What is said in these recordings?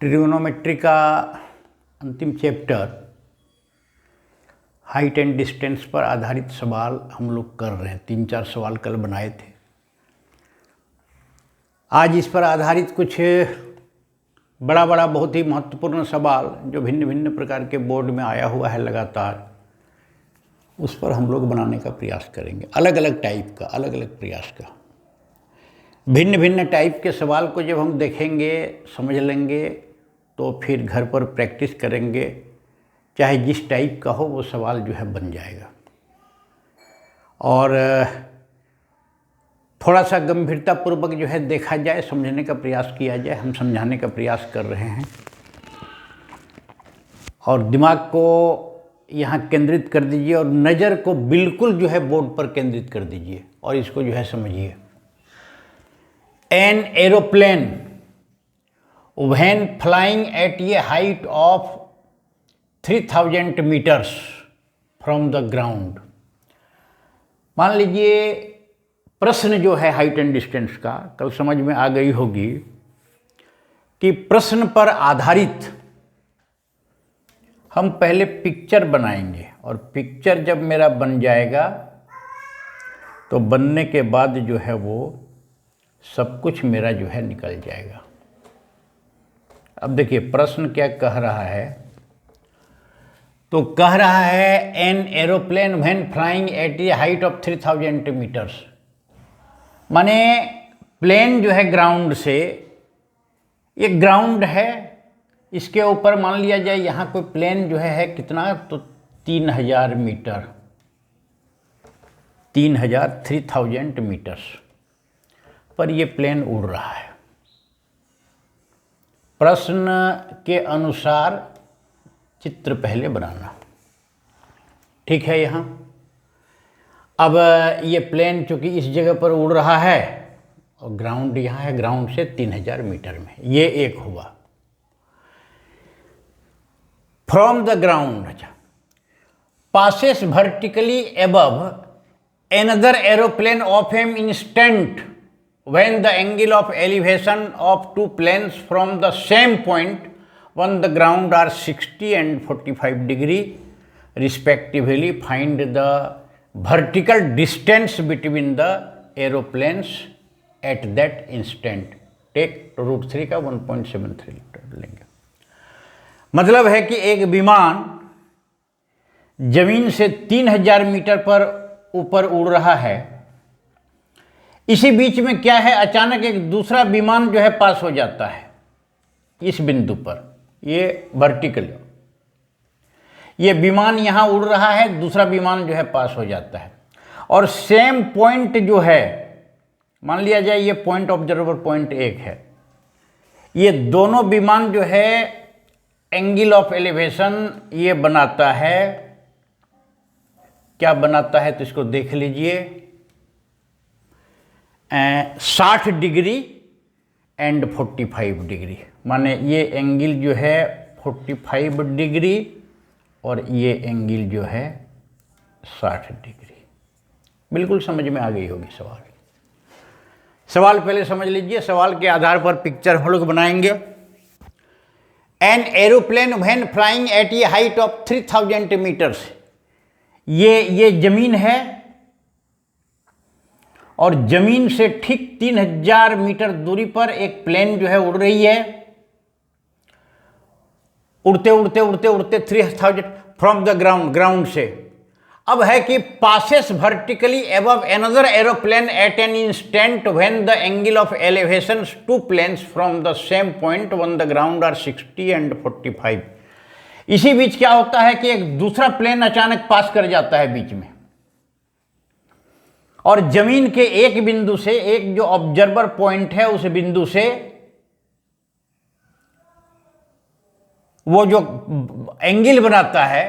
Trigonometry का अंतिम chapter height and distance पर आधारित सवाल हम लोग कर रहे हैं। 3-4 सवाल कल बनाए थे। आज इस पर आधारित कुछ बड़ा बहुत ही महत्वपूर्ण सवाल जो भिन्न भिन्न प्रकार के बोर्ड में आया हुआ है लगातार, उस पर हम लोग बनाने का प्रयास करेंगे। अलग अलग टाइप का, अलग अलग प्रयास का, भिन्न भिन्न टाइप के सवाल को जब हम देखेंगे, समझ लेंगे, तो फिर घर पर प्रैक्टिस करेंगे। चाहे जिस टाइप का हो वो सवाल जो है बन जाएगा। और थोड़ा सा गंभीरतापूर्वक जो है देखा जाए, समझने का प्रयास किया जाए। हम समझाने का प्रयास कर रहे हैं और दिमाग को यहाँ केंद्रित कर दीजिए और नज़र को बिल्कुल जो है बोर्ड पर केंद्रित कर दीजिए और इसको जो है समझिए। An aeroplane when flying eight A height of 3000 meters from the ground. मान लीजिए प्रश्न जो है हाइट एंड डिस्टेंस का कल समझ में आ गई होगी कि प्रश्न पर आधारित हम पहले पिक्चर बनाएंगे और पिक्चर जब मेरा बन जाएगा तो बनने के बाद जो है वो सब कुछ मेरा जो है निकल जाएगा। अब देखिए प्रश्न क्या कह रहा है, तो कह रहा है an aeroplane when flying eight A height of 3000 meters। माने प्लेन जो है ग्राउंड से, ये ग्राउंड है, इसके ऊपर मान लिया जाए यहाँ कोई प्लेन जो है कितना, तो 3000 मीटर, 3000 meters पर ये प्लेन उड़ रहा है। प्रश्न के अनुसार चित्र पहले बनाना, ठीक है। यहाँ अब ये प्लेन चूंकि इस जगह पर उड़ रहा है और ग्राउंड यहाँ है, ग्राउंड से 3000 मीटर में, ये एक हुआ। From the ground passes vertically above another aeroplane of an instant when the angle of elevation of two planes from the same point on the ground are 60 and 45 degree respectively. Find the vertical distance between the aeroplanes at that instant. Take √3 का 1.73 लेंगे। मतलब है कि एक विमान जमीन से 3000 metre पर ऊपर उड़ रहा है, इसी बीच में क्या है, अचानक एक दूसरा विमान जो है पास हो जाता है इस बिंदु पर। ये वर्टिकल, ये विमान यहाँ उड़ रहा है, दूसरा विमान जो है पास हो जाता है और सेम पॉइंट जो है, मान लिया जाए ये पॉइंट ऑब्जर्वर पॉइंट 1 है, ये दोनों विमान जो है एंगल ऑफ एलिवेशन ये बनाता है। क्या बनाता है तो इसको देख लीजिए, 60 डिग्री एंड 45 डिग्री। माने ये एंगल जो है 45 डिग्री और ये एंगल जो है 60 डिग्री। बिल्कुल समझ में आ गई होगी सवाल। सवाल पहले समझ लीजिए, सवाल के आधार पर पिक्चर हम लोग बनाएंगे। An aeroplane when flying eight A height of 3000 meters। ये जमीन है और जमीन से ठीक 3000 मीटर दूरी पर एक प्लेन जो है उड़ रही है। उड़ते उड़ते उड़ते उड़ते 3000 फ्रॉम द ग्राउंड से। अब है कि passes vertically above another aeroplane at an instant when the angle of elevation two planes from the same point on the ground are 60 and 45। इसी बीच क्या होता है कि एक दूसरा प्लेन अचानक पास कर जाता है बीच में और जमीन के एक बिंदु से, एक जो ऑब्जर्वर पॉइंट है उस बिंदु से वो जो एंगल बनाता है,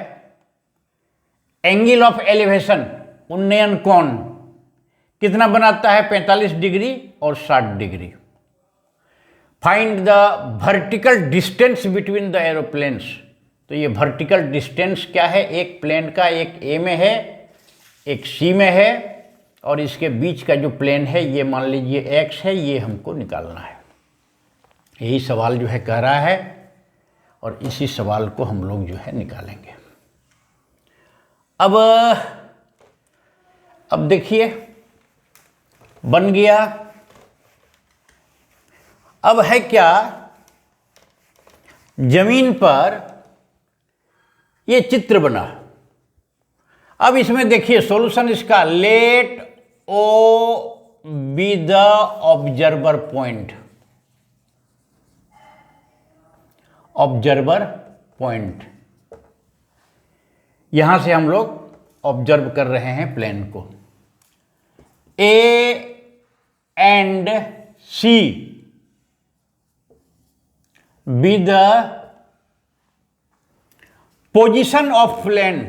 एंगल ऑफ एलिवेशन, उन्नयन कोण कितना बनाता है, 45 डिग्री और 60 degree. Find the vertical distance between the aeroplanes. तो ये वर्टिकल डिस्टेंस क्या है, एक प्लेन का एक ए में है, एक सी में है और इसके बीच का जो प्लेन है ये मान लीजिए एक्स है, ये हमको निकालना है। यही सवाल जो है कह रहा है और इसी सवाल को हम लोग जो है निकालेंगे। अब देखिए बन गया। अब है क्या, जमीन पर ये चित्र बना। अब इसमें देखिए सॉल्यूशन इसका, let O be the observer point. Observer point, यहां से हम लोग ऑब्जर्व कर रहे हैं प्लेन को। A and C be the position of plane,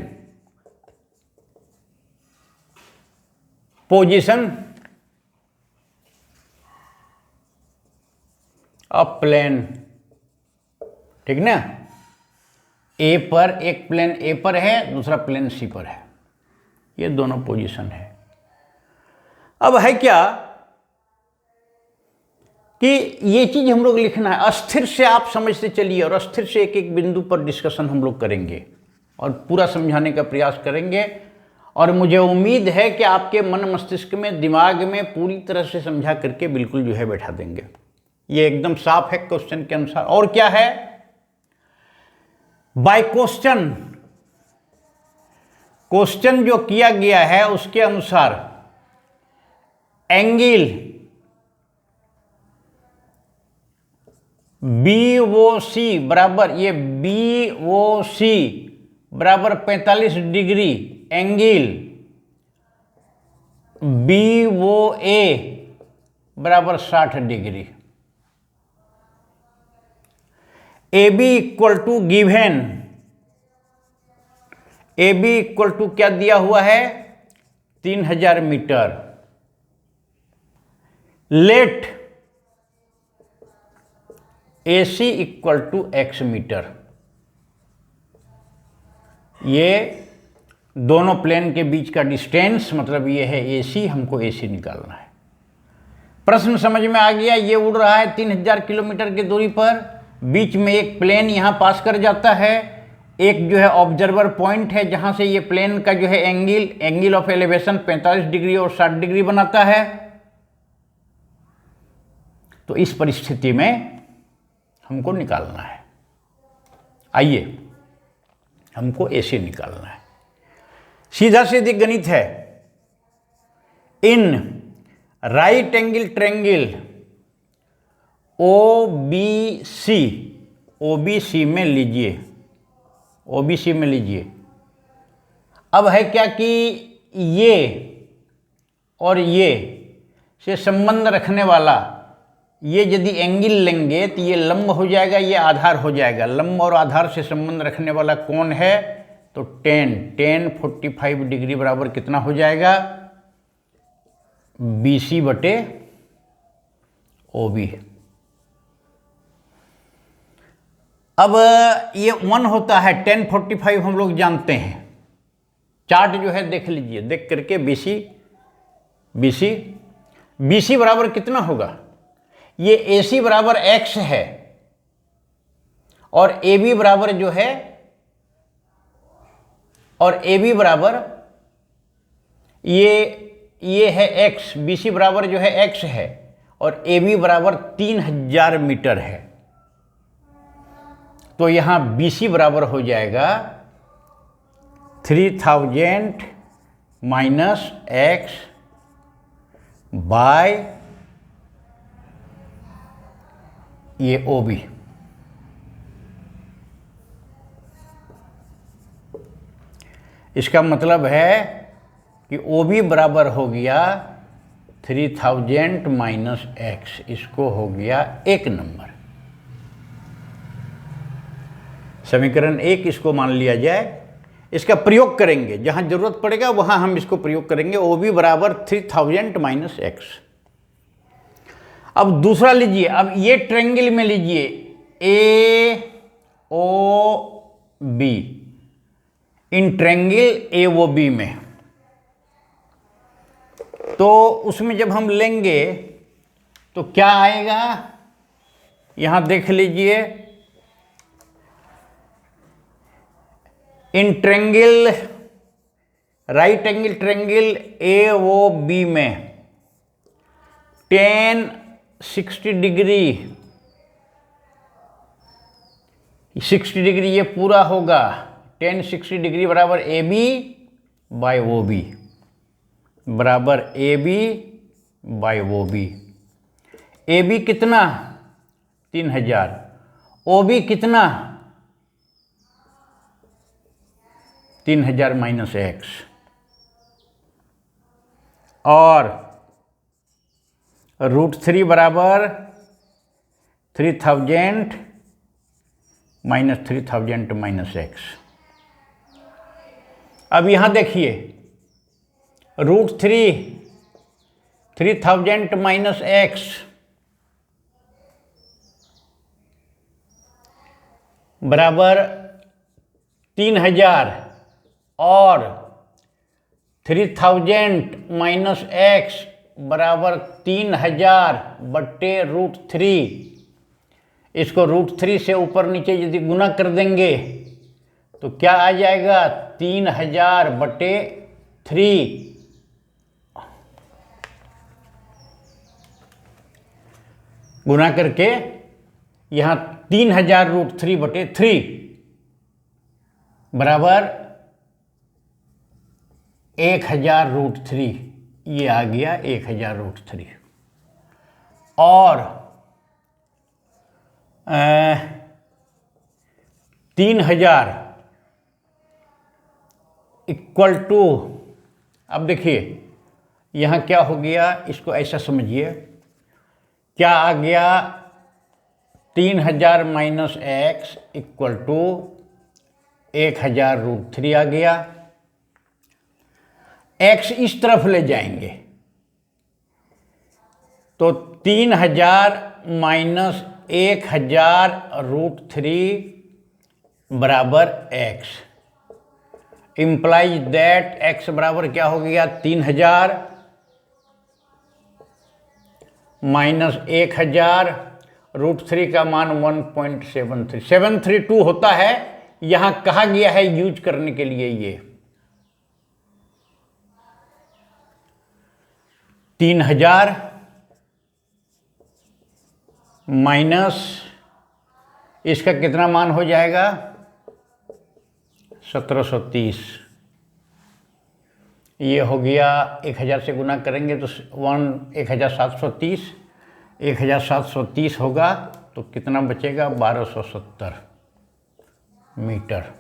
position of plane, ठीक ना। ए पर एक प्लेन ए पर है, दूसरा प्लेन सी पर है, ये दोनों पोजीशन है। अब है क्या कि ये चीज हम लोग लिखना है। अस्थिर से आप समझते चलिए और अस्थिर से एक एक बिंदु पर डिस्कशन हम लोग करेंगे और पूरा समझाने का प्रयास करेंगे। और मुझे उम्मीद है कि आपके मन मस्तिष्क में, दिमाग में पूरी तरह से समझा करके बिल्कुल जो है बैठा देंगे। ये एकदम साफ है क्वेश्चन के अनुसार। और क्या है, बाय क्वेश्चन, क्वेश्चन जो किया गया है उसके अनुसार एंगल बी ओ सी बराबर, ये बी ओ सी बराबर 45 degree, angle B O A बराबर 60 degree. A B equal to given, A B equal to क्या दिया हुआ है, 3000 metre. Let A C equal to X metre. ये दोनों प्लेन के बीच का डिस्टेंस, मतलब ये है ए सी, हमको ए सी निकालना है। प्रश्न समझ में आ गया। ये उड़ रहा है 3000 किलोमीटर की दूरी पर, बीच में एक प्लेन यहाँ पास कर जाता है। एक जो है ऑब्जर्वर पॉइंट है जहाँ से ये प्लेन का जो है एंगल ऑफ एलिवेशन 45 डिग्री और 60 डिग्री बनाता है। तो इस परिस्थिति में हमको निकालना है। आइए, हमको ऐसे निकालना है। सीधा सीधी गणित है। In right angle triangle OBC, OBC में लीजिए, OBC में लीजिए। अब है क्या कि ये और ये से संबंध रखने वाला, ये यदि एंगल लेंगे तो ये लंब हो जाएगा, ये आधार हो जाएगा। लंब और आधार से संबंध रखने वाला कौन है, तो 10 45 डिग्री बराबर कितना हो जाएगा, BC बटे OB। अब ये 1 होता है, 10 45 हम लोग जानते हैं। चार्ट जो है देख लीजिए, देख करके BC बराबर कितना होगा, ये AC बराबर X है और AB बराबर जो है, और AB बराबर ये है X, BC बराबर जो है X है और AB बराबर 3000 मीटर है। तो यहां BC बराबर हो जाएगा 3000 माइनस X बाय ये OB। इसका मतलब है कि OB बराबर हो गया 3000 माइनस X, इसको हो गया 1 नंबर। समीकरण 1 इसको मान लिया जाए। इसका प्रयोग करेंगे, जहां जरूरत पड़ेगा वहां हम इसको प्रयोग करेंगे। OB बराबर 3000 माइनस X। अब दूसरा लीजिए, अब ये ट्रायंगल में लीजिए AOB, इन ट्रायंगल AOB में, तो उसमें जब हम लेंगे तो क्या आएगा, यहां देख लीजिए, in triangle, right angle triangle A O B में टेन 60 डिग्री, 60 डिग्री ये पूरा होगा। टेन 60 डिग्री बराबर A B by O B, बराबर A B by O B. A B कितना 3000, ओ बी कितना 3000 माइनस एक्स, और √3 बराबर 3000 माइनस 3000 माइनस एक्स। अब यहां देखिए √3 3000 माइनस एक्स बराबर 3000 और 3000 माइनस एक्स बराबर 3000/√3। इसको √3 से ऊपर नीचे यदि गुना कर देंगे तो क्या आ जाएगा 3000/3। गुना करके यहां 3000√3/3 बराबर 1000√3, ये आ गया 1000√3। और 3000 इक्वल टू, अब देखिए यहाँ क्या हो गया, इसको ऐसा समझिए, क्या आ गया 3000 माइनस एक्स इक्वल टू 1000√3 आ गया। एक्स इस तरफ ले जाएंगे तो 3000 माइनस 1000√3 बराबर एक्स, इंप्लाइज दैट एक्स बराबर क्या हो गया 3000 माइनस 1000√3 का मान 1.732 होता है। यहां कहा गया है यूज करने के लिए ये 3000 माइनस इसका कितना मान हो जाएगा 1730। ये हो गया 1000 से गुना करेंगे तो 1730, 1730 होगा तो कितना बचेगा 1270 मीटर।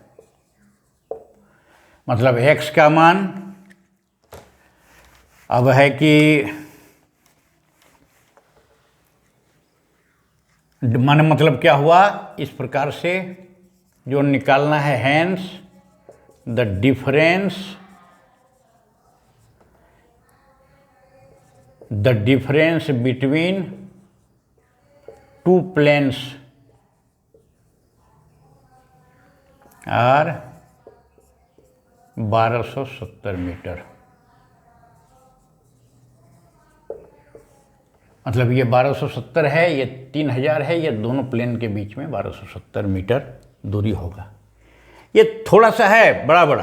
मतलब x का मान अब है कि मान मतलब क्या हुआ, इस प्रकार से जो निकालना है, hence the difference between two planes are 1270 metre. मतलब ये 1270 है, ये 3000 है, ये दोनों प्लेन के बीच में 1270 मीटर दूरी होगा। ये थोड़ा सा है बड़ा बड़ा।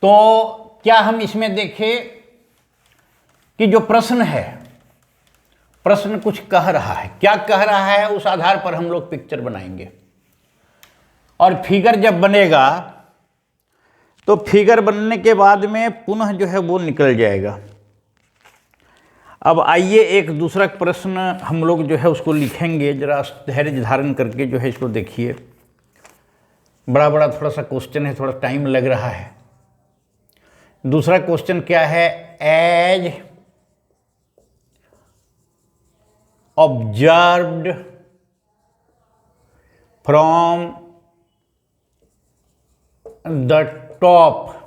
तो क्या हम इसमें देखें कि जो प्रश्न है, प्रश्न कुछ कह रहा है, क्या कह रहा है उस आधार पर हम लोग पिक्चर बनाएंगे। और फिगर जब बनेगा तो फिगर बनने के बाद में पुनः जो है वो निकल जाएगा। अब आइए एक दूसरा प्रश्न हम लोग जो है उसको लिखेंगे, जरा धैर्य धारण करके जो है इसको देखिए। बड़ा बड़ा थोड़ा सा क्वेश्चन है, थोड़ा टाइम लग रहा है। दूसरा क्वेश्चन क्या है, as observed from the top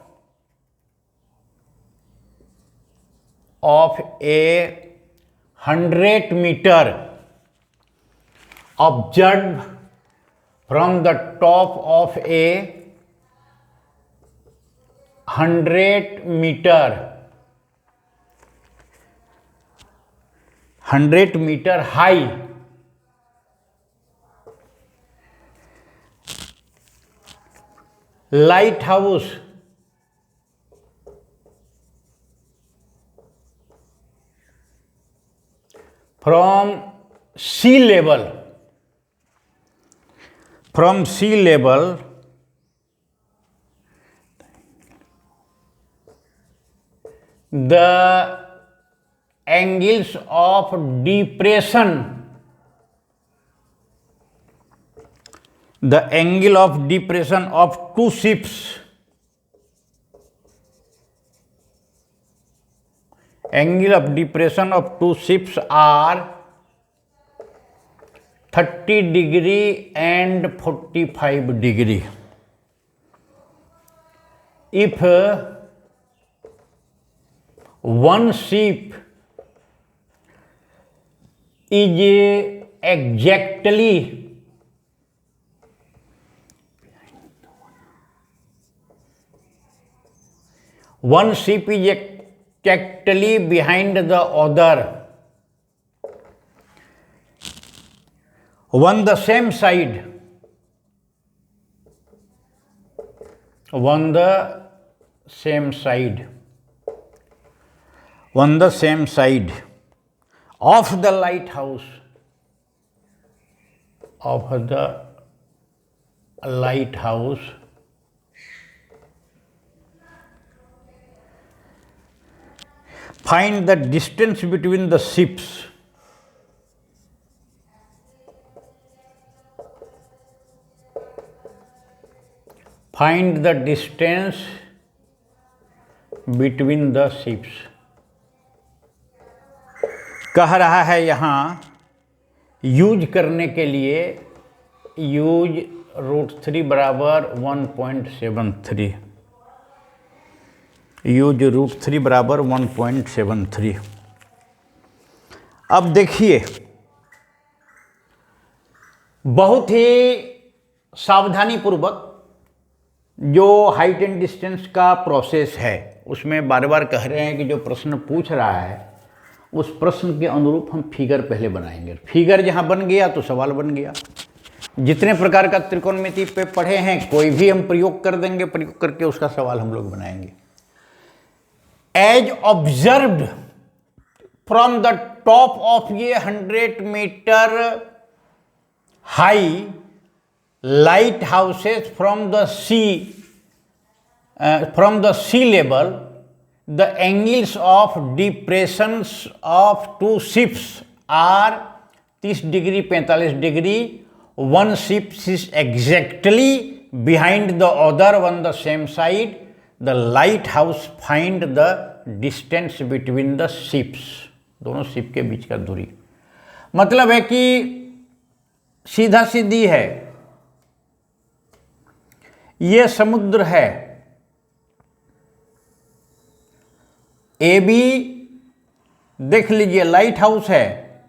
of a 100 meter, observed from the top of a 100 meter, 100 meter high light house from sea level, the angles of depression, the angle of depression of two ships, angle of depression of two ships are 30 degree and 45 degree. If one ship is exactly behind the other on the same side, of the lighthouse, find the distance between the ships. Find the distance between the ships. कह रहा है यहाँ use करने के लिए use √3 बराबर 1.73, use √3 बराबर 1.73। अब देखिए, बहुत ही सावधानी पूर्वक जो हाइट एंड डिस्टेंस का प्रोसेस है उसमें बार बार कह रहे हैं कि जो प्रश्न पूछ रहा है उस प्रश्न के अनुरूप हम फिगर पहले बनाएंगे। फिगर जहां बन गया तो सवाल बन गया। जितने प्रकार का त्रिकोणमिति पे पढ़े हैं कोई भी हम प्रयोग कर देंगे, प्रयोग करके उसका सवाल हम लोग बनाएंगे। As observed from the top of ये 100 metre high light houses from the sea level, the angles of depressions of two ships are 30 degree 45 degree. One ship is exactly behind the other on the same side. The lighthouse find the distance between the ships, दोनों ship के बीच का दूरी। मतलब है कि सीधा सीधी है, ये समुद्र है ए बी, देख लीजिए लाइट हाउस है,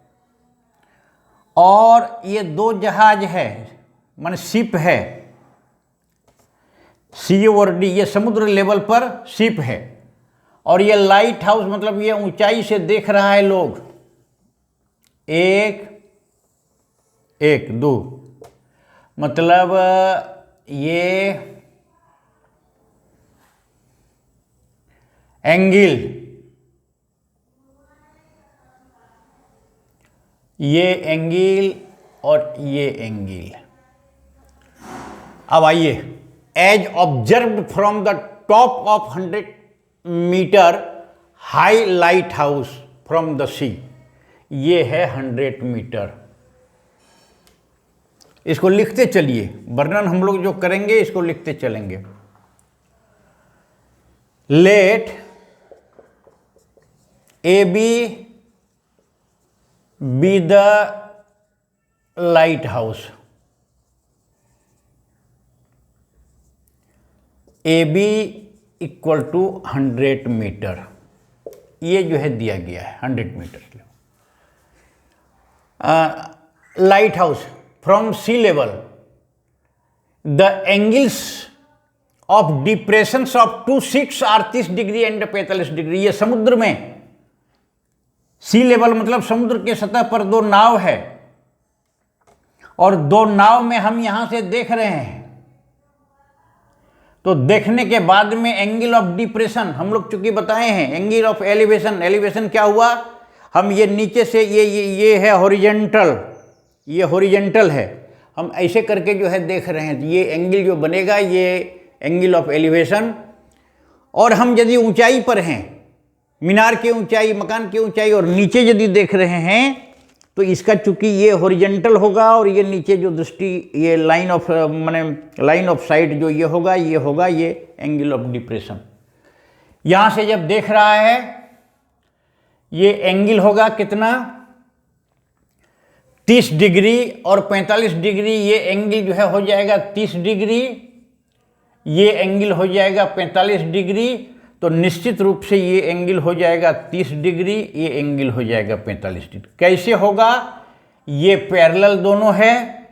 और ये दो जहाज है माने शिप है, सी और डी, ये समुद्र लेवल पर शिप है, और ये लाइट हाउस मतलब ये ऊंचाई से देख रहा है लोग, एक एक दो, मतलब ये एंगल, ये एंगल और ये एंगल। अब आइए, as observed from the top of 100 metre high lighthouse from the sea, ये है 100 मीटर। इसको लिखते चलिए, वर्णन हम लोग जो करेंगे इसको लिखते चलेंगे। Let A B the light house, A B equal to 100 metre, ये जो है दिया गया है 100 metre. Light house from sea level, the angles of depressions of two ships are 30 degree and 45 degree. ये समुद्र में, सी लेवल मतलब समुद्र के सतह पर दो नाव है, और दो नाव में हम यहां से देख रहे हैं तो देखने के बाद में एंगल ऑफ डिप्रेशन हम लोग चूंकि बताए हैं, एंगल ऑफ एलिवेशन, एलिवेशन क्या हुआ, हम ये नीचे से ये है हॉरिजेंटल, ये हॉरिजेंटल है, हम ऐसे करके जो है देख रहे हैं, ये एंगल जो बनेगा ये एंगल ऑफ एलिवेशन। और हम यदि ऊंचाई पर हैं, मीनार की ऊंचाई, मकान की ऊंचाई, और नीचे यदि देख रहे हैं तो इसका चूंकि ये हॉरिजेंटल होगा और ये नीचे जो दृष्टि, ये लाइन ऑफ माने लाइन ऑफ साइट जो ये होगा ये एंगल ऑफ डिप्रेशन। यहाँ से जब देख रहा है ये एंगल होगा कितना, 30 डिग्री और 45 डिग्री, ये एंगल जो है हो जाएगा 30 डिग्री, ये एंगल हो जाएगा 45 डिग्री। तो निश्चित रूप से ये एंगल हो जाएगा 30 डिग्री, ये एंगल हो जाएगा 45 डिग्री। कैसे होगा, ये पैरेलल दोनों है,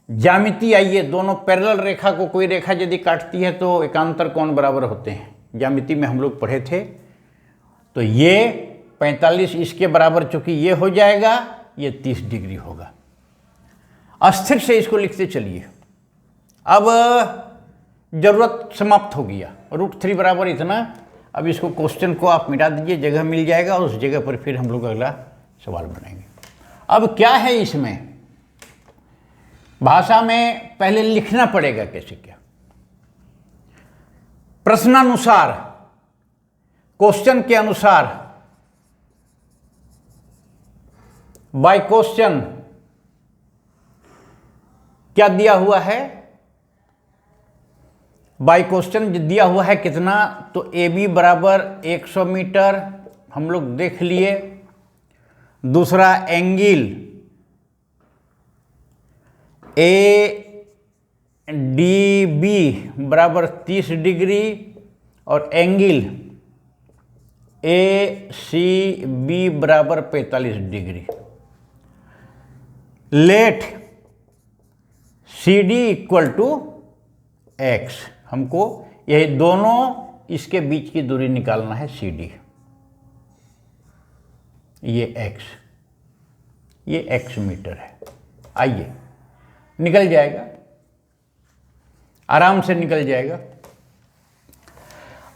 ज्यामिति आइए, दोनों पैरेलल रेखा को कोई रेखा यदि काटती है तो एकांतर कोण बराबर होते हैं, ज्यामिति में हम लोग पढ़े थे। तो ये 45 इसके बराबर चूंकि ये हो जाएगा, ये 30 डिग्री होगा। अस्थिर से इसको लिखते चलिए। अब जरूरत समाप्त हो गया, √3 बराबर इतना। अब इसको क्वेश्चन को आप मिटा दीजिए, जगह मिल जाएगा, उस जगह पर फिर हम लोग अगला सवाल बनाएंगे। अब क्या है इसमें, भाषा में पहले लिखना पड़ेगा कैसे क्या, प्रश्नानुसार, क्वेश्चन के अनुसार, बाय क्वेश्चन क्या दिया हुआ है, बाय क्वेश्चन दिया हुआ है कितना, तो AB बराबर 100 मीटर हम लोग देख लिए। दूसरा एंगल ADB बराबर 30 डिग्री और एंगल ACB बराबर 45 degree. Let CD equal to x, हमको यही दोनों इसके बीच की दूरी निकालना है, CD, ये x, ये x मीटर है। आइए, निकल जाएगा, आराम से निकल जाएगा।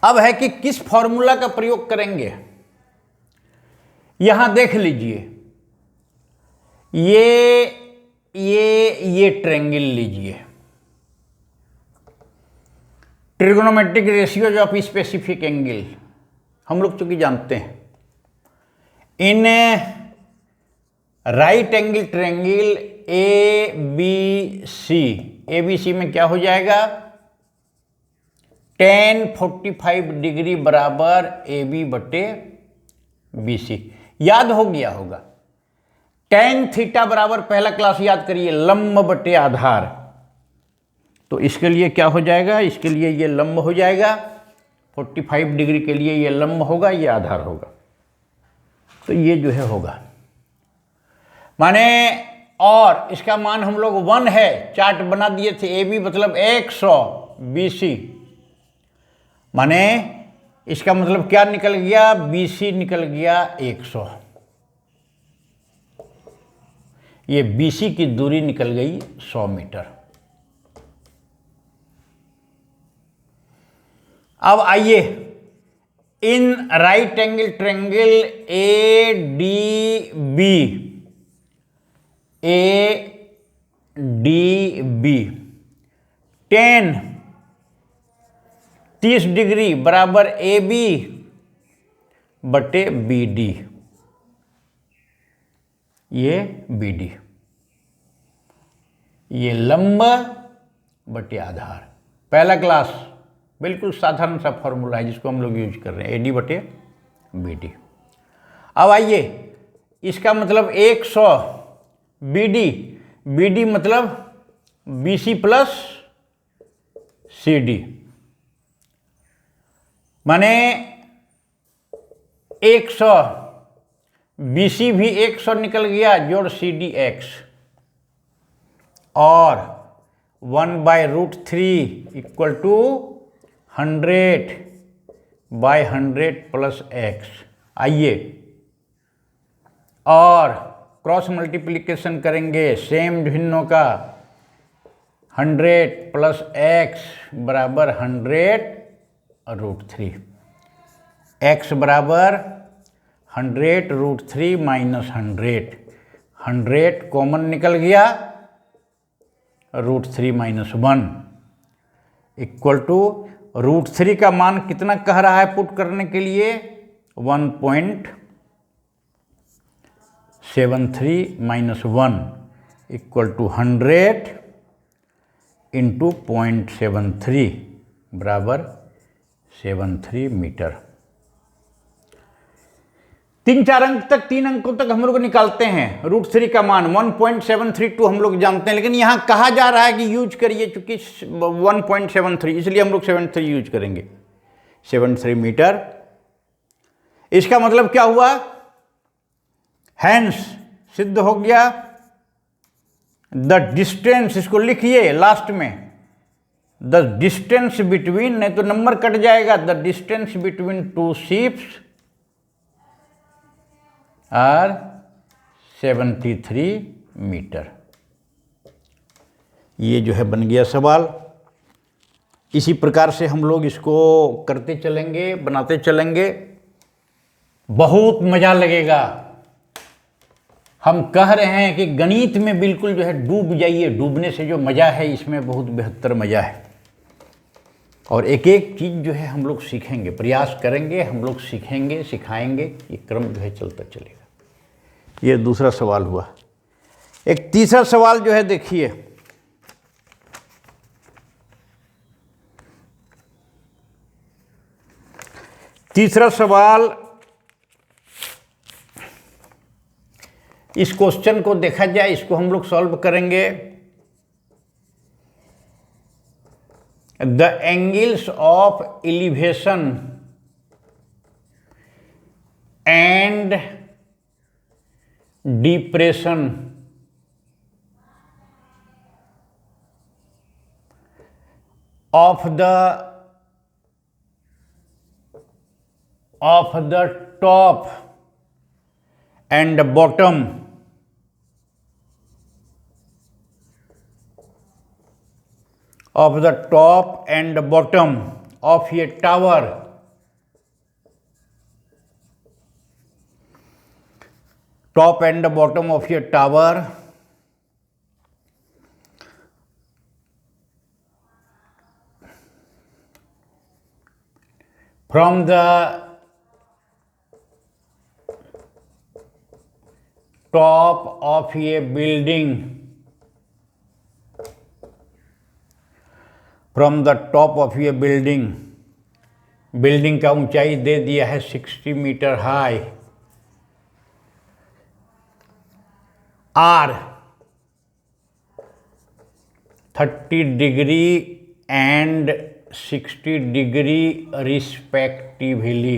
अब है कि किस फॉर्मूला का प्रयोग करेंगे, यहां देख लीजिए, ये ट्रायंगल लीजिए, trigonometric ratios of specific angle हम लोग चूंकि जानते हैं। In right angle triangle ABC में क्या हो जाएगा, tan 45 डिग्री बराबर AB बटे BC। याद हो गया होगा, tan थीटा बराबर, पहला क्लास याद करिए, लंब बटे आधार। तो इसके लिए क्या हो जाएगा, इसके लिए ये लंब हो जाएगा, 45 डिग्री के लिए ये लंब होगा, ये आधार होगा। तो ये जो है होगा, माने, और इसका मान हम लोग 1 है, चार्ट बना दिए थे। AB मतलब 100, BC माने इसका मतलब क्या निकल गया, BC निकल गया 100, ये BC की दूरी निकल गई 100 मीटर। अब आइए, in right angle triangle ADB tan 30 degree बराबर AB बटे BD, ये BD, ये लंब बटे आधार। पहला क्लास बिल्कुल साधारण सा फॉर्मूला है जिसको हम लोग यूज कर रहे हैं, AD बटे BD। अब आइए, इसका मतलब 100 BD मतलब BC प्लस CD, माने 100, BC भी 100 निकल गया, जोड़ CDX, और 1/√3 इक्वल टू 100/100 प्लस x। आइए, और क्रॉस मल्टीप्लिकेशन करेंगे सेम भिन्नों का, 100 प्लस x बराबर 100√3। x बराबर 100√3 माइनस 100 कॉमन निकल गया, √3 माइनस 1 इक्वल टू √3 का मान कितना कह रहा है पुट करने के लिए, 1.73 माइनस 1 इक्वल टू 100 इंटू 0.73 बराबर 73 मीटर। 3-4 अंक तक, 3 अंकों तक हम लोग निकालते हैं। √3 का मान 1.732 हम लोग जानते हैं, लेकिन यहां कहा जा रहा है कि यूज करिए, चूंकि 1.73 इसलिए हम लोग 73 यूज करेंगे, 73 मीटर। इसका मतलब क्या हुआ, हैंस सिद्ध हो गया द डिस्टेंस, इसको लिखिए लास्ट में, द डिस्टेंस बिटवीन, नहीं तो नंबर कट जाएगा, the distance between 2 ships are 73 metre. ये जो है बन गया सवाल। इसी प्रकार से हम लोग इसको करते चलेंगे, बनाते चलेंगे, बहुत मजा लगेगा। हम कह रहे हैं कि गणित में बिल्कुल जो है डूब जाइए, डूबने से जो मजा है इसमें बहुत बेहतर मजा है। और एक एक चीज़ जो है हम लोग सीखेंगे, प्रयास करेंगे, हम लोग सीखेंगे, सिखाएंगे, ये क्रम जो है चलता चलेगा। ये दूसरा सवाल हुआ। एक तीसरा सवाल जो है देखिए, तीसरा सवाल, इस क्वेश्चन को देखा जाए, इसको हम लोग सॉल्व करेंगे। The angles of elevation and depression of the top and bottom of the top and bottom of a tower top and bottom of a tower from the top of a building, from the top of a building, building का ऊंचाई दे दिया है 60 metre high, are 30 degree and 60 degree respectively.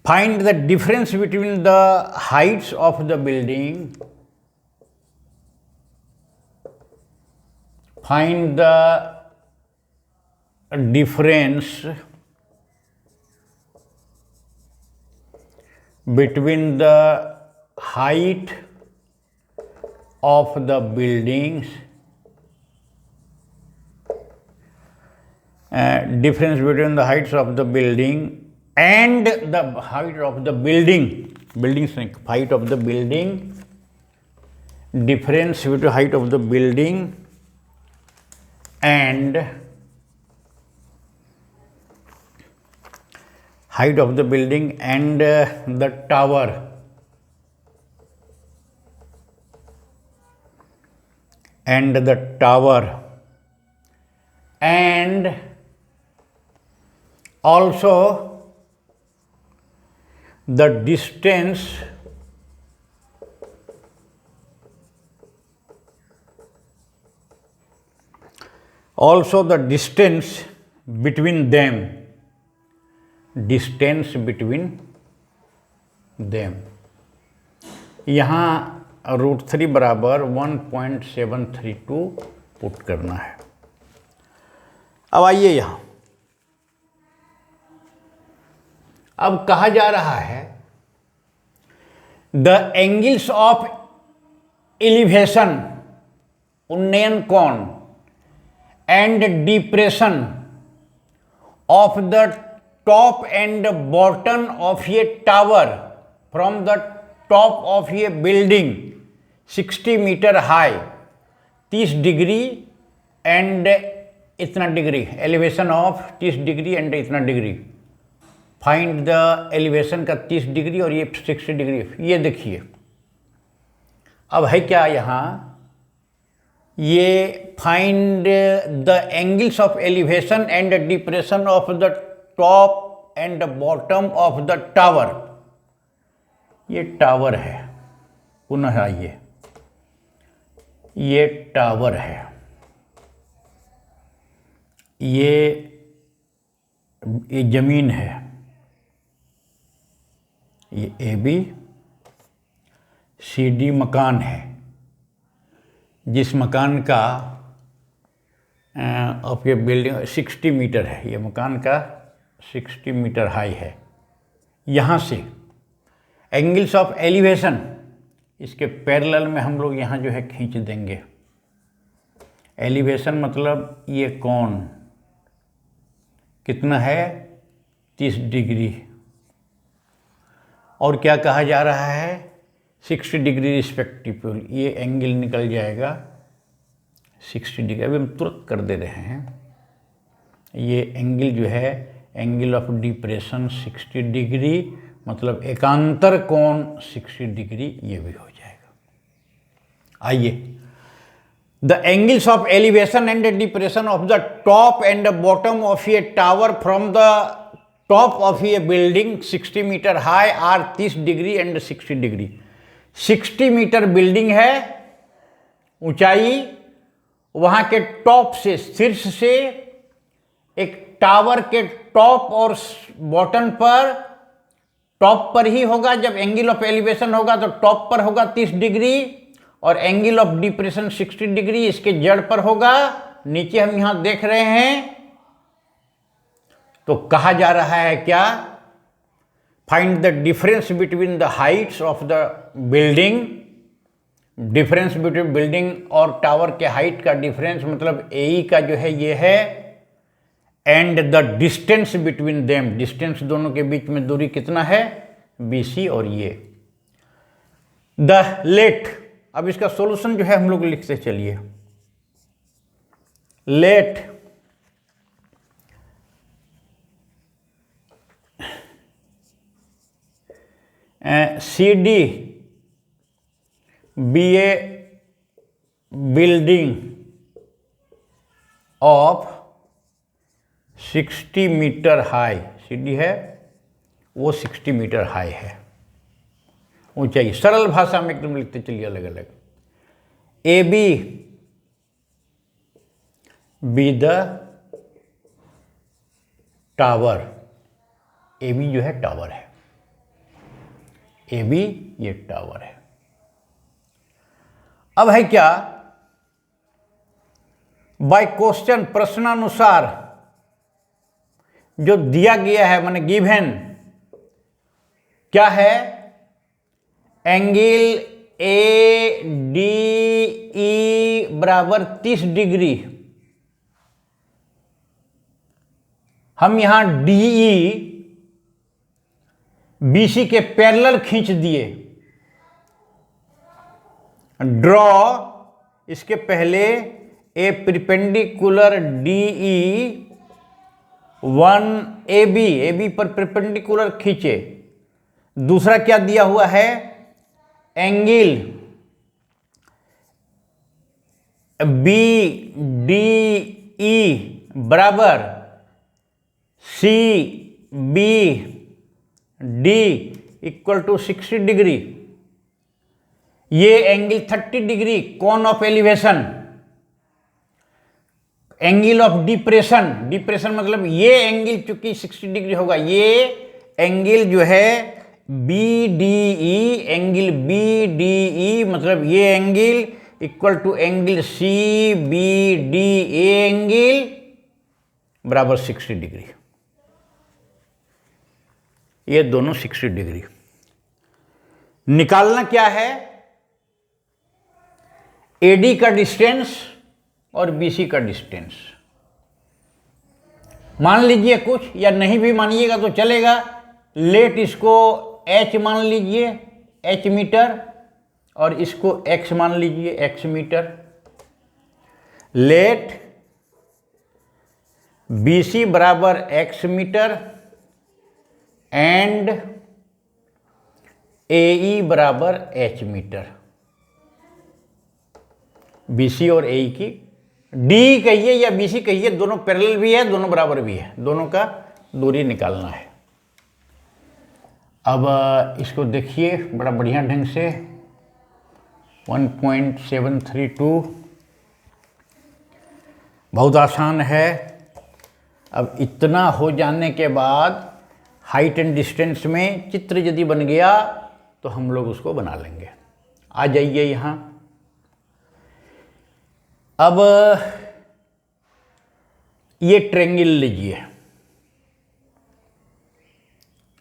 Find the difference between the heights of the building. Find the difference between the height of the buildings, difference between the heights of the building and the height of the building, height of the building, difference between height of the building and height of the building and the tower, and the tower, and also the distance between them, distance between them। यहाँ √3 बराबर 1.732 put करना है। अब आइए यहाँ, अब कहा जा रहा है द एंगल्स ऑफ एलिवेशन उन्नयन कोण and depression of the top and bottom of ये tower from the top of ये building 60 metre high 30 degree and इतना degree, elevation of 30 degree and इतना डिग्री। फाइंड द एलिवेशन का 30 degree और ये 60 degree. ये देखिए अब है क्या यहाँ, ये find the angles of elevation and depression of the top and bottom of the tower. ये टावर है, पुनः आइए, ये टावर है, ये जमीन है, ये AB CD मकान है, जिस मकान का अब ये बिल्डिंग 60 मीटर है, ये मकान का 60 मीटर हाई है। यहाँ से एंगल्स ऑफ एलिवेशन इसके पैरेलल में हम लोग यहाँ जो है खींच देंगे। एलिवेशन मतलब ये कोण कितना है, 30 डिग्री, और क्या कहा जा रहा है, 60 डिग्री रिस्पेक्टिव। ये एंगल निकल जाएगा 60 डिग्री। अभी हम तुरंत कर दे रहे हैं। ये एंगल जो है एंगल ऑफ डिप्रेशन 60 डिग्री, मतलब एकांतर कोण 60 डिग्री, ये भी हो जाएगा। आइए, the angles of elevation and depression of the top and bottom of a tower from the top of a building 60 metre high are 30 degree and 60 degree. 60 metre building है ऊंचाई, वहां के टॉप से, शीर्ष से एक टावर के टॉप और बॉटम पर, टॉप पर ही होगा जब एंगल ऑफ एलिवेशन होगा तो टॉप पर होगा 30 डिग्री और एंगल ऑफ डिप्रेशन 60 डिग्री इसके जड़ पर होगा। नीचे हम यहां देख रहे हैं, तो कहा जा रहा है क्या, find the difference between the Heights of the building. Difference between building और टावर के हाइट का डिफरेंस मतलब AE का जो है ये है, and the distance between them, distance दोनों के बीच में दूरी कितना है, BC, और ये द लेट। अब इसका सॉल्यूशन जो है हम लोग लिखते चलिए। Let CD be a building of 60 metre high, CD है वो 60 मीटर हाई है ऊंचाई। सरल भाषा में एकदम लिखते चलिए अलग अलग। AB be the tower, AB जो है टावर है, AB ये टावर है। अब है क्या, बाय क्वेश्चन, प्रश्नानुसार जो दिया गया है, माने गिवन क्या है, एंगल ADE बराबर 30 डिग्री। हम यहां DE BC के पैरेलल खींच दिए। ड्रॉ इसके पहले ए परपेंडिकुलर DE 1 AB पर परपेंडिकुलर खींचे। दूसरा क्या दिया हुआ है, एंगल BDE बराबर CBD इक्वल टू 60 डिग्री। ये angle 30 degree cone of elevation. Angle of depression, depression मतलब ये एंगल चूंकि 60 डिग्री होगा, ये एंगल जो है BDE, एंगल BDE मतलब ये angle equal to angle CBD, ये एंगल बराबर 60 डिग्री। ये दोनों 60 डिग्री। निकालना क्या है, AD का डिस्टेंस और BC का डिस्टेंस मान लीजिए कुछ, या नहीं भी मानिएगा तो चलेगा। लेट इसको H मान लीजिए, H मीटर, और इसको X मान लीजिए, X मीटर। लेट BC बराबर X मीटर एंड AE बराबर H मीटर। BC और AE की D कहिए या BC कहिए, दोनों पैरेलल भी है, दोनों बराबर भी है, दोनों का दूरी निकालना है। अब इसको देखिए बड़ा बढ़िया ढंग से, 1.732 बहुत आसान है। अब इतना हो जाने के बाद हाइट एंड डिस्टेंस में चित्र यदि बन गया तो हम लोग उसको बना लेंगे। आ जाइए यहाँ। अब ये ट्रेंगल लीजिए,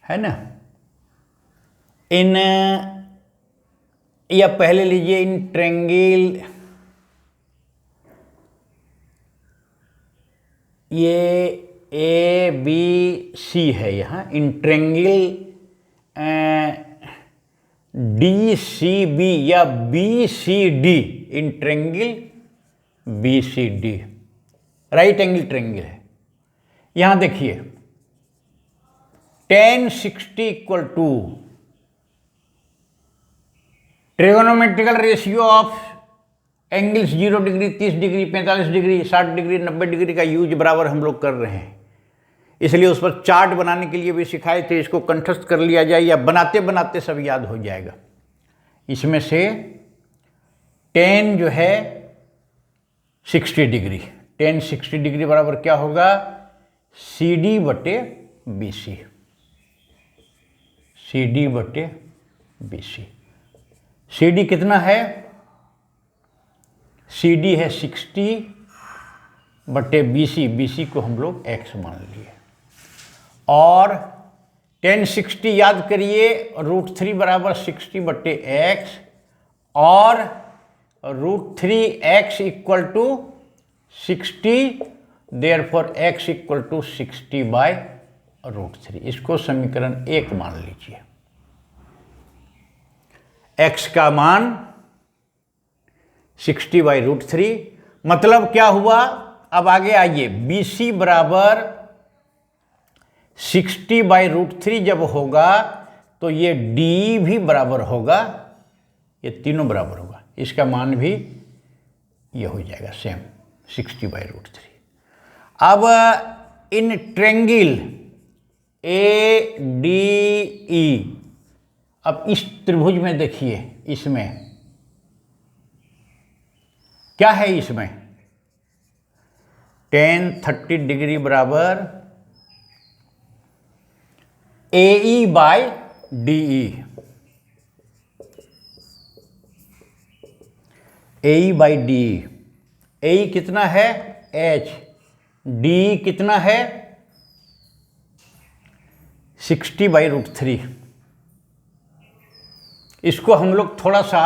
है ना, इन, या पहले लीजिए इन ट्रेंगल, ये ABC है यहाँ, इन ट्रेंगल DCB या BCD, in triangle BCD right angle triangle है। यहां देखिए tan 60 equal to trigonometrical ratio of angles 0 degree, 30 degree, 45 degree, 60 degree, 90 degree का यूज बराबर हम लोग कर रहे हैं। इसलिए उस पर चार्ट बनाने के लिए भी सिखाए थे, इसको कंठस्थ कर लिया जाए या बनाते बनाते सब याद हो जाएगा। इसमें से tan जो है 60 डिग्री, tan 60 डिग्री बराबर क्या होगा, CD बटे BC, CD बटे BC। CD कितना है, CD है 60 बटे BC, BC को हम लोग X मान लिए, और tan 60 याद करिए, √3 बराबर 60 बटे X, और √3x equal to 60, therefore x equal to 60 by √3। इसको समीकरण 1 मान लीजिए। x का मान 60 बाई √3, मतलब क्या हुआ, अब आगे आइए, BC बराबर 60 बाई √3 जब होगा तो ये D भी बराबर होगा, ये तीनों बराबर होगा, इसका मान भी ये हो जाएगा सेम 60 बाई √3। अब इन ट्रेंगल ADE, अब इस त्रिभुज में देखिए, इसमें क्या है, इसमें tan 30 डिग्री बराबर AE by DE, AE by DE। AE कितना है H, DE कितना है 60 बाई √3। इसको हम लोग थोड़ा सा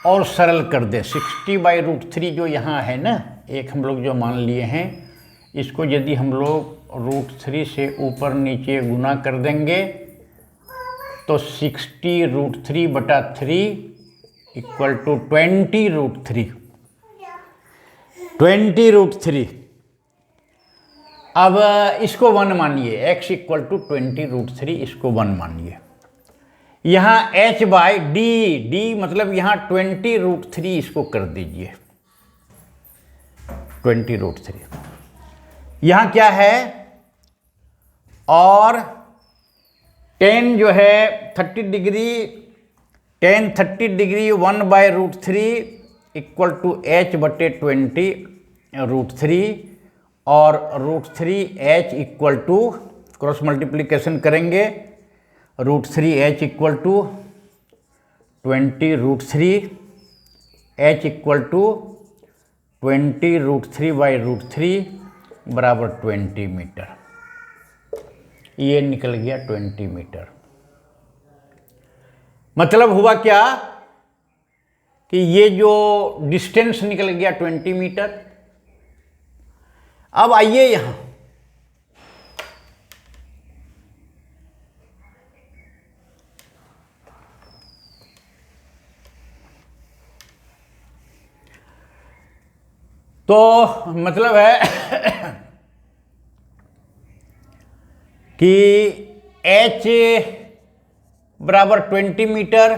और सरल कर दें। 60 बाई √3 जो यहाँ है ना, एक हम लोग जो मान लिए हैं, इसको यदि हम लोग √3 से ऊपर नीचे गुना कर देंगे तो 60 √3 बटा 3 इक्वल टू 20 √3, 20 √3। अब इसको 1 मानिए, x इक्वल टू 20 √3, इसको 1 मानिए। यहाँ h बाई d मतलब यहाँ 20 √3, इसको कर दीजिए 20 √3। यहाँ क्या है, और tan जो है 30 degree, tan 30 degree 1 by √3 equal to h बटे 20 √3, और √3h equal to cross multiplication करेंगे, √3h equal to 20 √3, h equal to 20 √3 by √3 बराबर 20 मीटर। ये निकल गया 20 मीटर। मतलब हुआ क्या कि ये जो डिस्टेंस निकल गया 20 मीटर। अब आइए यहां, तो मतलब है कि h बराबर 20 मीटर,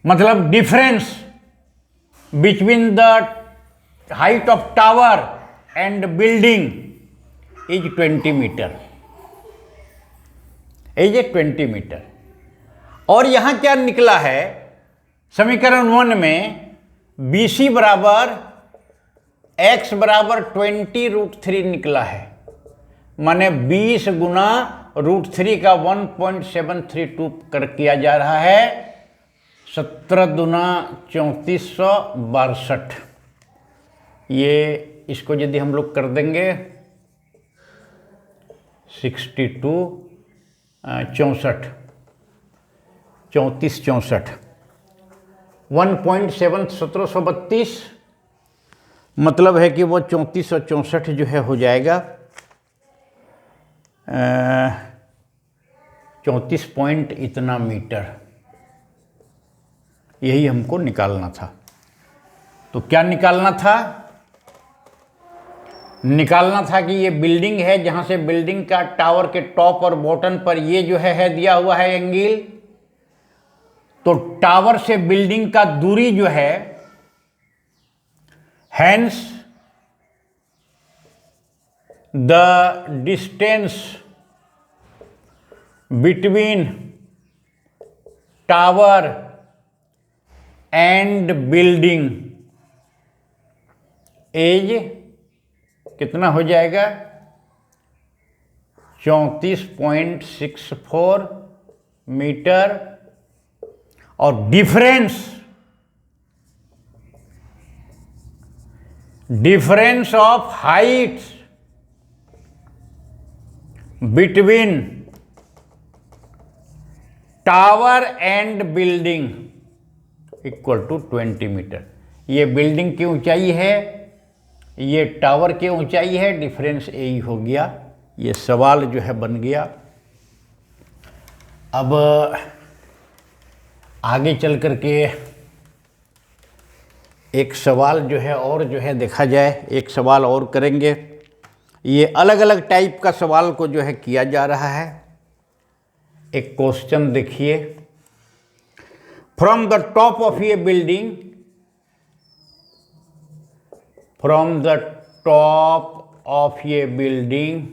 मतलब difference between the height of tower and building is 20 metre, is 20 metre. और यहां क्या निकला है समीकरण 1 में, BC बराबर x बराबर 20√3 निकला है, माने 20 गुना √3 का 1.732 कर किया जा रहा है, 17 दूना 3462। ये इसको यदि हम लोग कर देंगे 62 64 34 64 1.7 1732, मतलब है कि वो 34 और 64 जो है हो जाएगा 34 पॉइंट इतना मीटर। यही हमको निकालना था। तो क्या निकालना था? निकालना था कि ये बिल्डिंग है, जहां से बिल्डिंग का टावर के टॉप और बॉटम पर ये जो है दिया हुआ है एंगल। तो टावर से बिल्डिंग का दूरी जो है, hence the distance between tower and building is कितना हो जाएगा? 34.64 मीटर। और difference of heights between tower and building equal to 20 metre. ये बिल्डिंग की ऊंचाई है, ये टावर की ऊंचाई है, डिफरेंस यही हो गया। ये सवाल जो है बन गया। अब आगे चल करके एक सवाल जो है और जो है देखा जाए, एक सवाल और करेंगे। ये अलग अलग टाइप का सवाल को जो है किया जा रहा है। एक क्वेश्चन देखिए, from the top of a building, from the top of a building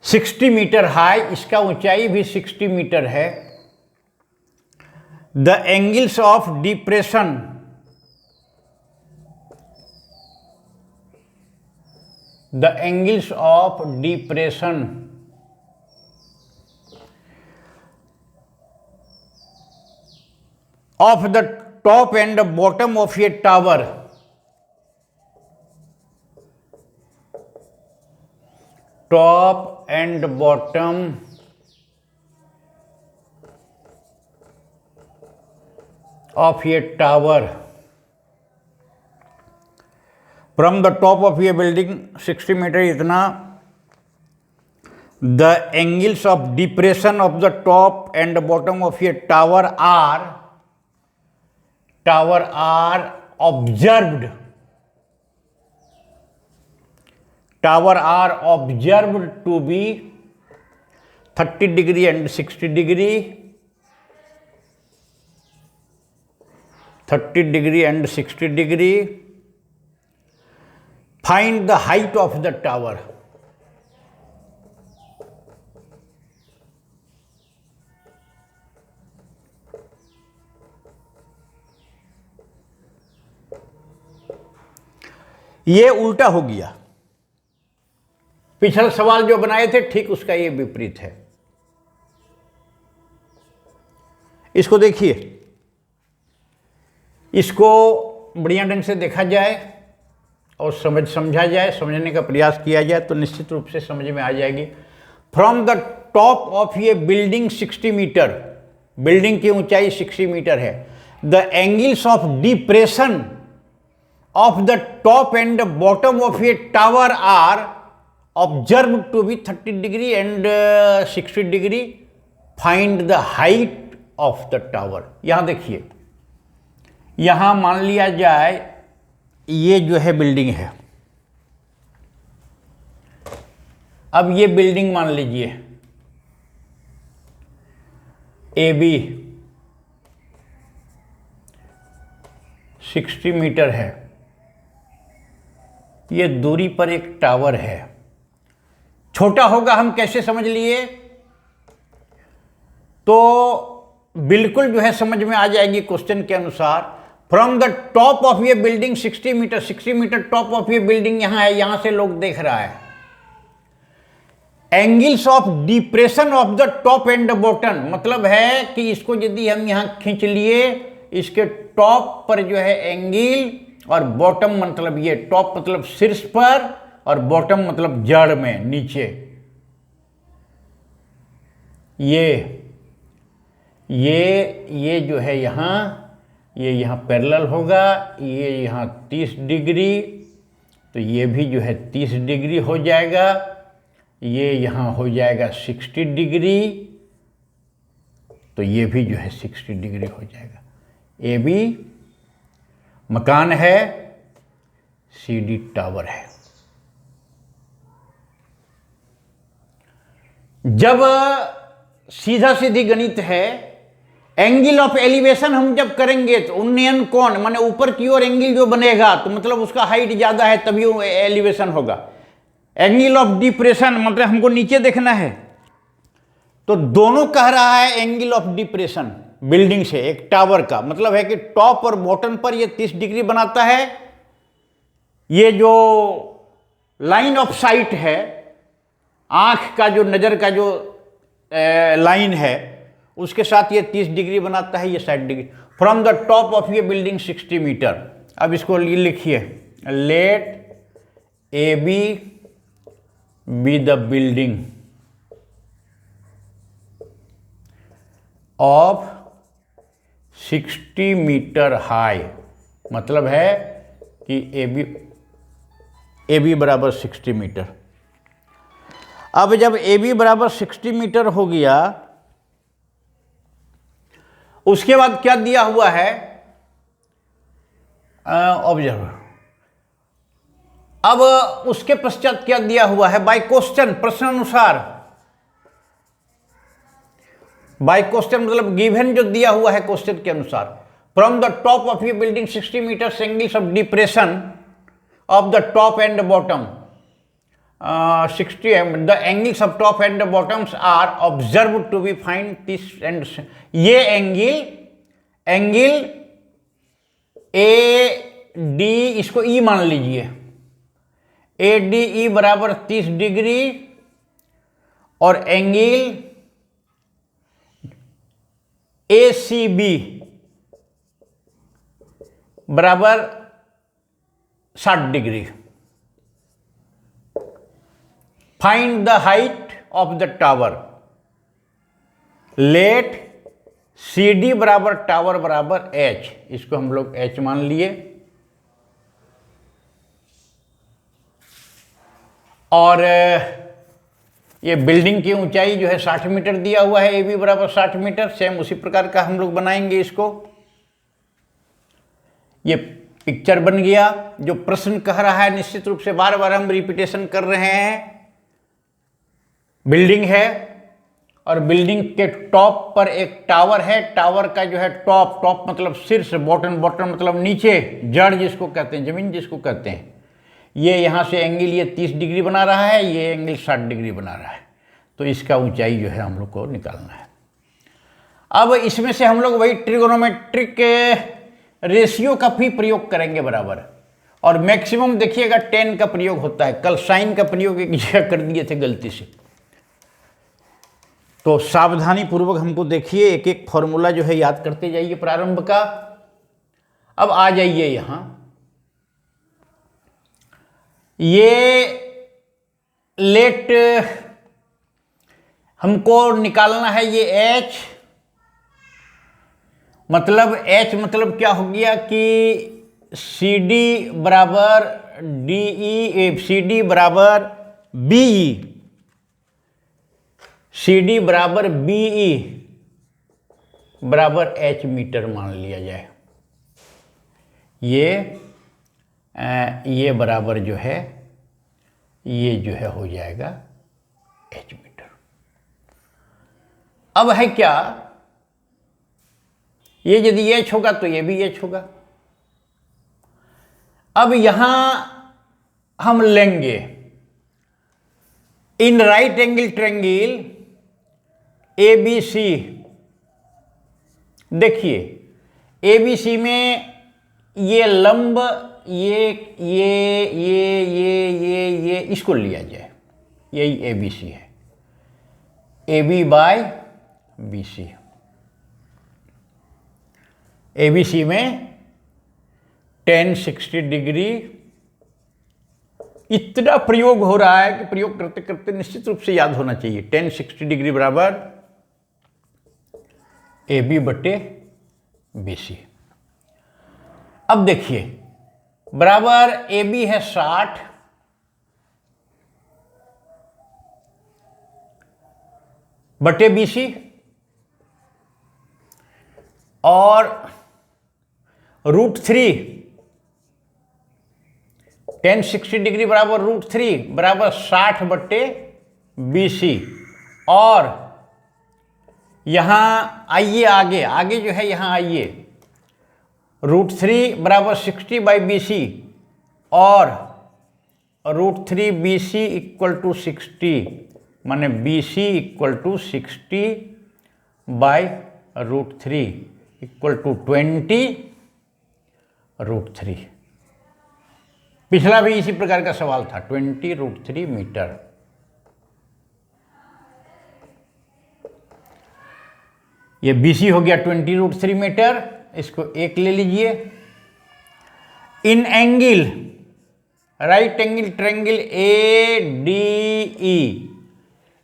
60 metre high, इसका ऊंचाई भी 60 मीटर है। The angles of depression, the angles of depression of the top and bottom of a tower, top and bottom of a tower, from the top of a building 60 meter इतना, the angles of depression of the top and bottom of a tower are observed, to be 30 degree and 60 degree, 30 degree and 60 degree. Find the height of the tower. ये उल्टा हो गया। पिछला सवाल जो बनाए थे ठीक उसका ये विपरीत है। इसको देखिए, इसको बढ़िया ढंग से देखा जाए और समझा जाए, समझने का प्रयास किया जाए तो निश्चित रूप से समझ में आ जाएगी। फ्रॉम द टॉप ऑफ ये बिल्डिंग 60 मीटर, बिल्डिंग की ऊंचाई 60 मीटर है। The angles of depression of the top and bottom of ये tower are observe to be 30 degree and 60 degree. Find the height of the tower. यहां देखिए, यहां मान लिया जाए ये जो है बिल्डिंग है। अब ये बिल्डिंग मान लीजिए AB 60 मीटर है। ये दूरी पर एक टावर है। छोटा होगा, हम कैसे समझ लिए? तो बिल्कुल जो है समझ में आ जाएगी क्वेश्चन के अनुसार। फ्रॉम द टॉप ऑफ ये building 60 metre, 60 metre top of ये बिल्डिंग यहां है, यहां से लोग देख रहा है। Angles of depression of the top and bottom, मतलब है कि इसको यदि हम यहां खींच लिए, इसके टॉप पर जो है एंगल, और बॉटम मतलब ये टॉप मतलब शीर्ष पर, और बॉटम मतलब जड़ में नीचे। ये जो है यहाँ, ये यहाँ पैरेलल होगा, ये यहाँ 30 डिग्री, तो ये भी जो है 30 डिग्री हो जाएगा। ये यहाँ हो जाएगा 60 डिग्री, तो ये भी जो है 60 डिग्री हो जाएगा। AB मकान है, CD टावर है। जब सीधा सीधी गणित है, एंगल ऑफ एलिवेशन हम जब करेंगे तो उन्नयन कोण माने ऊपर की ओर एंगल जो बनेगा, तो मतलब उसका हाइट ज्यादा है तभी वो एलिवेशन होगा। एंगल ऑफ डिप्रेशन मतलब हमको नीचे देखना है, तो दोनों कह रहा है एंगल ऑफ डिप्रेशन बिल्डिंग से, एक टावर का मतलब है कि टॉप और बॉटम पर ये 30 डिग्री बनाता है। ये जो लाइन ऑफ साइट है, आंख का जो नजर का जो लाइन है, उसके साथ ये 30 डिग्री बनाता है, ये 60 degree. From the top of ये बिल्डिंग 60 मीटर। अब इसको लिखिए, let AB be the building of 60 metre high, मतलब है कि AB बराबर 60 मीटर। अब जब AB बराबर 60 मीटर हो गया, उसके बाद क्या दिया हुआ है? ऑब्जर्व। अब उसके पश्चात क्या दिया हुआ है? बाय क्वेश्चन, प्रश्न अनुसार। बाय क्वेश्चन मतलब गिवन जो दिया हुआ है क्वेश्चन के अनुसार। फ्रॉम द टॉप ऑफ ये building 60 metre angles of depression of the top and bottom 60 the angles of top and bottoms are observe to be find this and. ये angle AD, इसको E मान लीजिए, ADE बराबर 30 degree, और angle ACB बराबर 60 degree. Find the height of the tower. Let CD बराबर tower बराबर H, इसको हम लोग H मान लिए, और ये बिल्डिंग की ऊंचाई जो है 60 मीटर दिया हुआ है, AB बराबर 60 मीटर। सेम उसी प्रकार का हम लोग बनाएंगे इसको। ये पिक्चर बन गया। जो प्रश्न कह रहा है, निश्चित रूप से बार बार हम रिपीटेशन कर रहे हैं। बिल्डिंग है और बिल्डिंग के टॉप पर एक टावर है। टावर का जो है टॉप मतलब शीर्ष, बॉटम मतलब नीचे, जड़ जिसको कहते हैं, जमीन जिसको कहते हैं। ये यहाँ से एंगल ये 30 डिग्री बना रहा है, ये एंगल 60 डिग्री बना रहा है, तो इसका ऊंचाई जो है हम लोग को निकालना है। अब इसमें से हम लोग वही ट्रिगोनोमेट्रिक रेशियो का भी प्रयोग करेंगे बराबर, और मैक्सिमम देखिएगा 10 का प्रयोग होता है। कल साइन का प्रयोग एक जगह कर दिए थे गलती से, तो सावधानी पूर्वक हमको देखिए, एक एक फॉर्मूला जो है याद करते जाइए प्रारंभ का। अब आ जाइए यहां, ये लेट हमको निकालना है ये h, मतलब क्या हो गया कि सी डी बराबर डी ई, सी डी बराबर बी ई, सी डी बराबर बी ई बराबर h मीटर मान लिया जाए। ये बराबर जो है ये जो है हो जाएगा h मीटर। अब है क्या, ये यदि h होगा तो ये भी h होगा। अब यहां हम लेंगे in right angle triangle ABC। देखिए ABC में ये लंब ये इसको लिया जाए, यही ABC है, AB बाय BC। ABC में tan 60 डिग्री, इतना प्रयोग हो रहा है कि प्रयोग करते करते निश्चित रूप से याद होना चाहिए। tan 60 डिग्री बराबर AB बटे BC। अब देखिए बराबर AB है 60 बटे BC और √3, tan 60 डिग्री बराबर √3 बराबर 60 बटे BC। और यहां आइए आगे जो है यहां आइए, √3 बराबर 60 बाई BC और √3 BC इक्वल टू 60, माने BC equal to 60 by √3 equal to 20 √3। पिछला भी इसी प्रकार का सवाल था, 20 √3 मीटर। ये BC हो गया 20 √3 मीटर, इसको एक ले लीजिए। In angle right angle triangle ADE,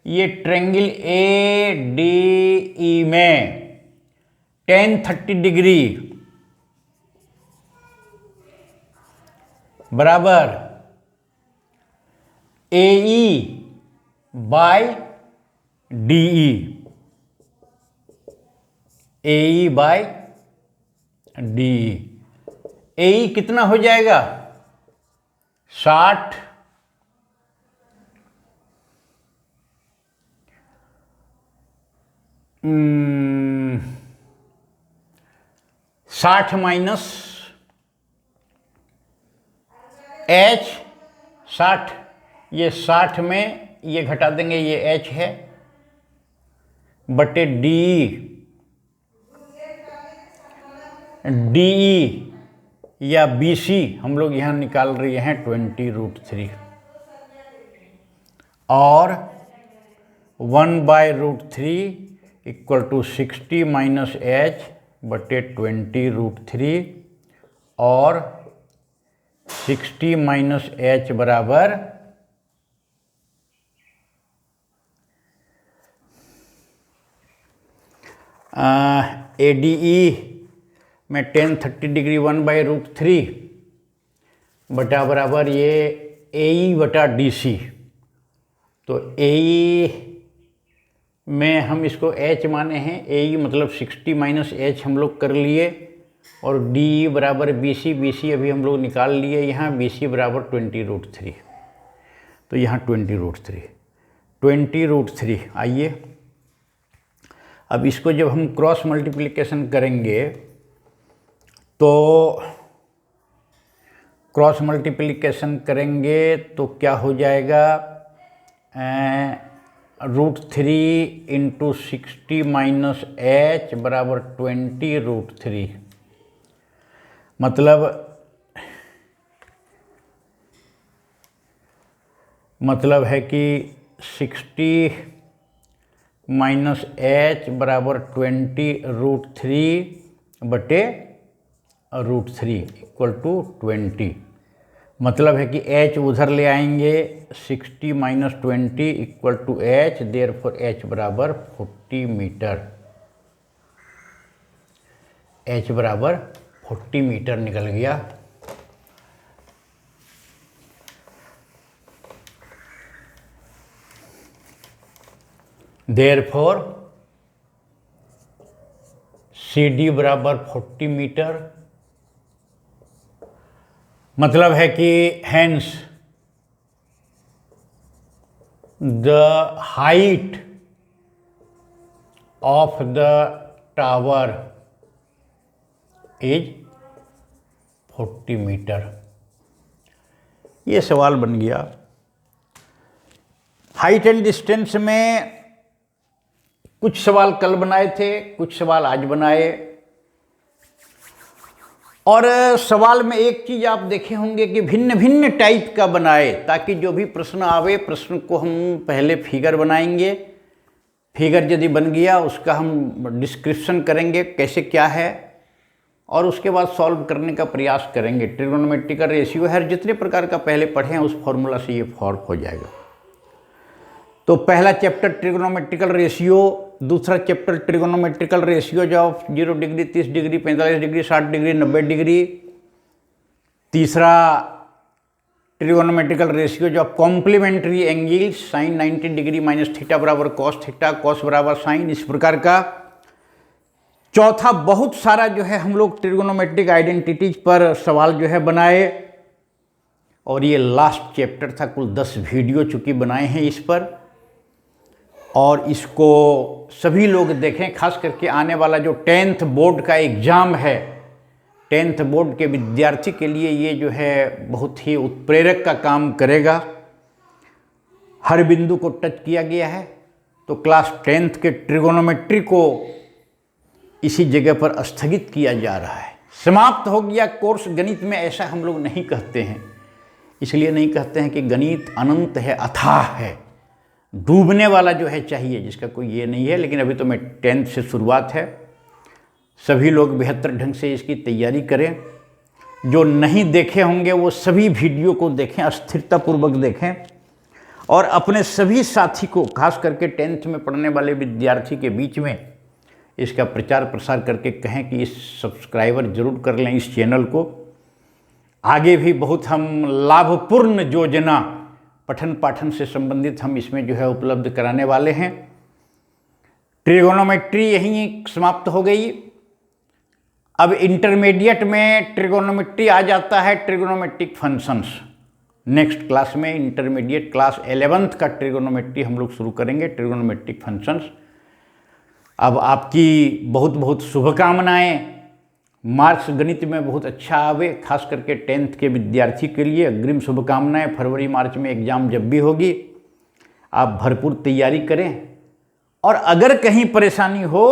ये ट्रायंगल ADE में tan 30 डिग्री बराबर AE by DE, AE by DE। AE कितना हो जाएगा 60 60 माइनस H 60, ये 60 में ये घटा देंगे, ये H है बटे DE या BC हम लोग यहाँ निकाल रहे हैं 20 √3 और 1 by √3 equal to 60 minus H बटे 20 √3 और 60 माइनस H बराबर ADE में tan 30 डिग्री 1 बाई √3 बटा बराबर ये AE बटा DC। तो AE में हम इसको H माने हैं, AE मतलब 60 माइनस H हम लोग कर लिए और DE बराबर BC, BC अभी हम लोग निकाल लिए, यहाँ BC बराबर 20 √3। तो यहाँ 20 √3 आइए अब इसको जब हम क्रॉस मल्टीप्लिकेशन करेंगे तो क्रॉस मल्टीप्लिकेशन करेंगे तो क्या हो जाएगा, √3 इंटू 60 माइनस H बराबर 20 √3। मतलब है कि 60 माइनस H बराबर 20 √3 बटे √3 इक्वल टू 20। मतलब है कि h उधर ले आएंगे 60 minus 20 equal to h, therefore h बराबर 40 मीटर, h बराबर 40 मीटर निकल गया। देयरफॉर CD बराबर 40 मीटर, मतलब है कि hence the height of the tower is 40 metre. ये सवाल बन गया। हाइट एंड डिस्टेंस में कुछ सवाल कल बनाए थे, कुछ सवाल आज बनाए, और सवाल में एक चीज़ आप देखे होंगे कि भिन्न भिन्न टाइप का बनाए, ताकि जो भी प्रश्न आवे प्रश्न को हम पहले फिगर बनाएंगे, फिगर यदि बन गया उसका हम डिस्क्रिप्शन करेंगे कैसे क्या है, और उसके बाद सॉल्व करने का प्रयास करेंगे। ट्रिग्नोमेट्रिकल रेशियो है, जितने प्रकार का पहले पढ़े हैं उस फॉर्मूला से ये सॉल्व हो जाएगा। तो पहला चैप्टर ट्रिग्नोमेट्रिकल रेशियो, दूसरा chapter trigonometrical ratio of 0 degree, 30 degree, 45 degree, 60 degree, 90 degree, तीसरा trigonometrical ratio of complementary angles, sine 90 degree minus theta बराबर कॉस थीटा, कॉस बराबर साइन, इस प्रकार का। चौथा बहुत सारा जो है हम लोग ट्रिग्नोमेट्रिक आइडेंटिटीज पर सवाल जो है बनाए, और ये लास्ट चैप्टर था। कुल 10 वीडियो चूँकि बनाए हैं इस पर, और इसको सभी लोग देखें। खास करके आने वाला जो 10th बोर्ड का एग्ज़ाम है, 10th बोर्ड के विद्यार्थी के लिए ये जो है बहुत ही उत्प्रेरक का काम करेगा। हर बिंदु को टच किया गया है। तो क्लास 10th के ट्रिग्नोमेट्री को इसी जगह पर स्थगित किया जा रहा है। समाप्त हो गया कोर्स। गणित में ऐसा हम लोग नहीं कहते हैं, इसलिए नहीं कहते हैं कि गणित अनंत है, अथाह है, डूबने वाला जो है चाहिए, जिसका कोई ये नहीं है। लेकिन अभी तो मैं 10th से शुरुआत है, सभी लोग बेहतर ढंग से इसकी तैयारी करें। जो नहीं देखे होंगे वो सभी वीडियो को देखें, स्थिरतापूर्वक देखें, और अपने सभी साथी को, खास करके 10th में पढ़ने वाले विद्यार्थी के बीच में इसका प्रचार प्रसार करके कहें कि इस सब्सक्राइबर जरूर कर लें इस चैनल को। आगे भी बहुत हम लाभपूर्ण योजना पठन पाठन से संबंधित हम इसमें जो है उपलब्ध कराने वाले हैं। ट्रिगोनोमेट्री यहीं समाप्त हो गई। अब इंटरमीडिएट में ट्रिगोनोमेट्री आ जाता है, ट्रिगोनोमेट्रिक फंक्शंस। नेक्स्ट क्लास में इंटरमीडिएट क्लास 11th का ट्रिगोनोमेट्री हम लोग शुरू करेंगे, ट्रिगोनोमेट्रिक फंक्शंस। अब आपकी बहुत बहुत शुभकामनाएं। मार्क्स गणित में बहुत अच्छा आवे, खास करके 10th के विद्यार्थी के लिए अग्रिम शुभकामनाएं। फरवरी मार्च में एग्ज़ाम जब भी होगी आप भरपूर तैयारी करें, और अगर कहीं परेशानी हो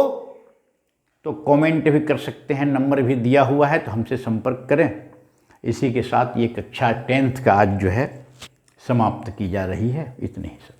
तो कमेंट भी कर सकते हैं, नंबर भी दिया हुआ है, तो हमसे संपर्क करें। इसी के साथ ये कक्षा 10th का आज जो है समाप्त की जा रही है। इतने ही सब।